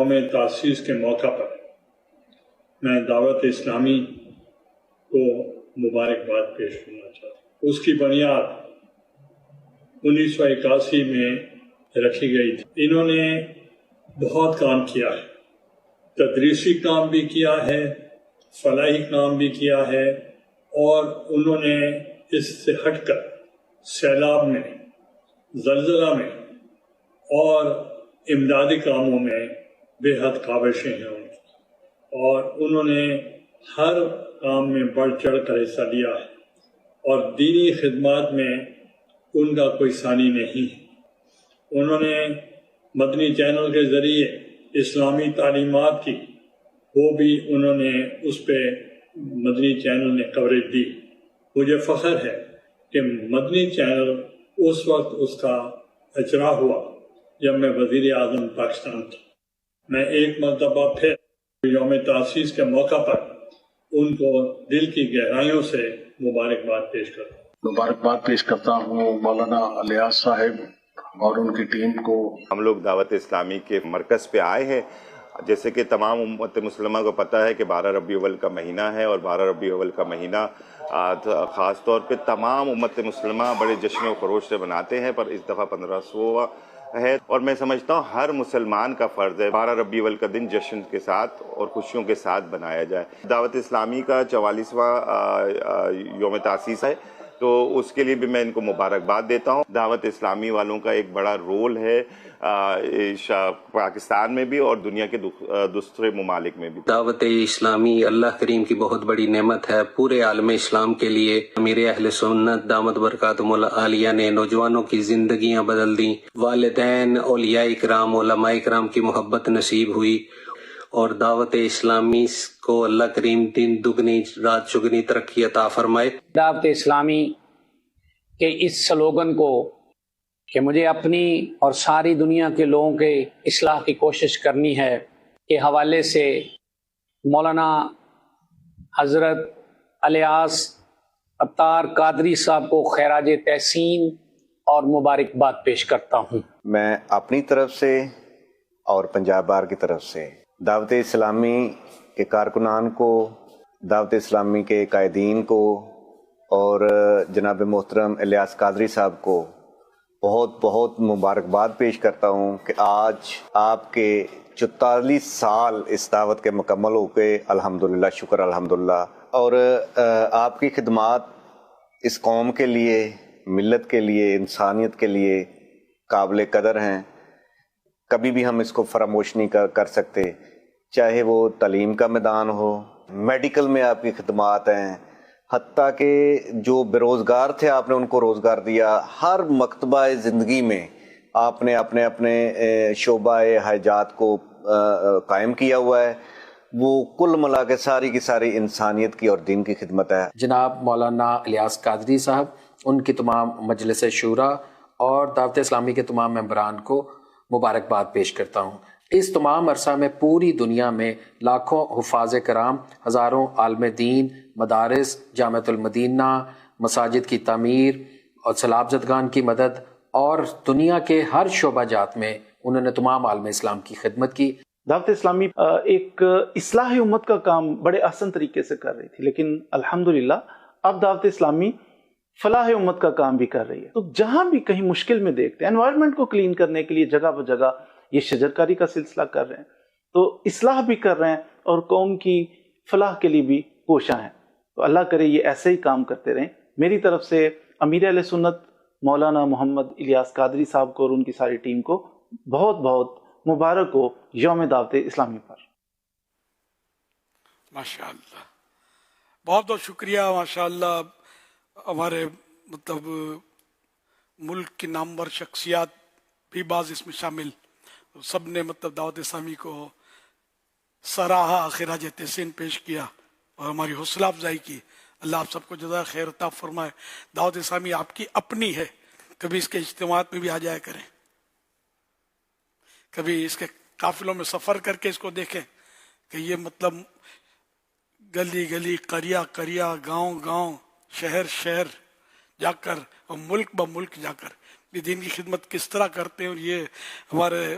یوم تاسیس کے موقع پر میں دعوت اسلامی کو مبارکباد پیش کرنا چاہتا ہوں۔ اس کی بنیاد 1981 میں رکھی گئی تھی۔ انہوں نے بہت کام کیا ہے، تدریسی کام بھی کیا ہے، فلاحی کام بھی کیا ہے، اور انہوں نے اس سے ہٹ کر سیلاب میں، زلزلہ میں اور امدادی کاموں میں بے حد کاوشیں ہیں ان کی، اور انہوں نے ہر کام میں بڑھ چڑھ کر حصہ لیا ہے، اور دینی خدمات میں ان کا کوئی ثانی نہیں ہے۔ انہوں نے مدنی چینل کے ذریعے اسلامی تعلیمات کی، وہ بھی انہوں نے اس پہ مدنی چینل نے کوریج دی۔ مجھے فخر ہے کہ مدنی چینل اس وقت اس کا اجرا ہوا جب میں وزیر اعظم پاکستان تھا۔ میں ایک مرتبہ پھر یوم تاسیس کے موقع پر ان کو دل کی گہرائیوں سے مبارکباد پیش کرتا ہوں۔ مبارکباد پیش کرتا ہوں مولانا الیاس صاحب اور ان کی ٹیم کو۔ ہم لوگ دعوت اسلامی کے مرکز پہ آئے ہیں، جیسے کہ تمام امت مسلمہ کو پتہ ہے کہ 12 ربیع الاول کا مہینہ ہے، اور 12 ربیع الاول کا مہینہ خاص طور پہ تمام امت مسلمہ بڑے جشن و خروش سے مناتے ہیں، پر اس دفعہ 1500واں ہے، اور میں سمجھتا ہوں ہر مسلمان کا فرض ہے 12 ربیع الاول کا دن جشن کے ساتھ اور خوشیوں کے ساتھ بنایا جائے۔ دعوت اسلامی کا 44واں یوم تاسیس ہے، تو اس کے لیے بھی میں ان کو مبارکباد دیتا ہوں۔ دعوت اسلامی والوں کا ایک بڑا رول ہے پاکستان میں بھی اور دنیا کے دوسرے ممالک میں بھی۔ دعوت اسلامی اللہ کریم کی بہت بڑی نعمت ہے پورے عالم اسلام کے لیے۔ امیر اہل سنت دامت برکاتہم العالیہ نے نوجوانوں کی زندگیاں بدل دیں، والدین، اولیاء کرام، علماء کرام کی محبت نصیب ہوئی، اور دعوت اسلامی کو اللہ کریم دن دگنی رات چگنی ترقی عطا فرمائے۔ دعوت اسلامی کے اس سلوگن کو کہ مجھے اپنی اور ساری دنیا کے لوگوں کے اصلاح کی کوشش کرنی ہے کے حوالے سے مولانا حضرت الیاس عطار قادری صاحب کو خراج تحسین اور مبارکباد پیش کرتا ہوں۔ میں اپنی طرف سے اور پنجاب بار کی طرف سے دعوت اسلامی کے کارکنان کو، دعوت اسلامی کے قائدین کو اور جناب محترم الیاس قادری صاحب کو بہت بہت مبارکباد پیش کرتا ہوں کہ آج آپ کے 44 سال اس دعوت کے مکمل ہو کے الحمدللہ، شکر الحمدللہ، اور آپ کی خدمات اس قوم کے لیے، ملت کے لیے، انسانیت کے لیے قابل قدر ہیں۔ کبھی بھی ہم اس کو فراموش نہیں کر سکتے، چاہے وہ تعلیم کا میدان ہو، میڈیکل میں آپ کی خدمات ہیں، حتیٰ کہ جو بے روزگار تھے آپ نے ان کو روزگار دیا۔ ہر مکتبہ زندگی میں آپ نے اپنے شعبہ حاجات کو قائم کیا ہوا ہے۔ وہ کل ملا کے ساری کی ساری انسانیت کی اور دین کی خدمت ہے۔ جناب مولانا الیاس قادری صاحب، ان کی تمام مجلس شورا اور دعوت اسلامی کے تمام ممبران کو مبارکباد پیش کرتا ہوں۔ اس تمام عرصہ میں پوری دنیا میں لاکھوں حفاظ کرام، ہزاروں عالم دین، مدارس، جامعۃ المدینہ، مساجد کی تعمیر اور سیلاب زدگان کی مدد، اور دنیا کے ہر شعبہ جات میں انہوں نے تمام عالم اسلام کی خدمت کی۔ دعوت اسلامی ایک اصلاح امت کا کام بڑے آسان طریقے سے کر رہی تھی، لیکن الحمدللہ اب دعوت اسلامی فلاح امت کا کام بھی کر رہی ہے۔ تو جہاں بھی کہیں مشکل میں دیکھتے ہیں، انوائرمنٹ کو کلین کرنے کے لیے جگہ بجگہ یہ شجرکاری کا سلسلہ کر رہے ہیں، تو اصلاح بھی کر رہے ہیں اور قوم کی فلاح کے لیے بھی کوشاں ہیں۔ تو اللہ کرے یہ ایسے ہی کام کرتے رہیں۔ میری طرف سے امیر اہل سنت مولانا محمد الیاس قادری صاحب کو اور ان کی ساری ٹیم کو بہت بہت مبارک ہو یوم دعوت اسلامی پر۔ ماشاءاللہ، بہت بہت شکریہ۔ ماشاءاللہ ہمارے ملک کی نامور شخصیات بھی بعض اس میں شامل، سب نے دعوت اسلامی کو سراہا، خراج تحسین پیش کیا اور ہماری حوصلہ افزائی کی۔ اللہ آپ سب کو جزائے خیر عطا فرمائے۔ دعوت اسلامی آپ کی اپنی ہے، کبھی اس کے اجتماعات میں بھی آ جایا کریں، کبھی اس کے قافلوں میں سفر کر کے اس کو دیکھیں کہ یہ گلی گلی، قریہ قریہ، گاؤں گاؤں، شہر شہر جا کر اور ملک بہ ملک جا کر یہ دین کی خدمت کس طرح کرتے ہیں، اور یہ ہمارے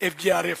FGRF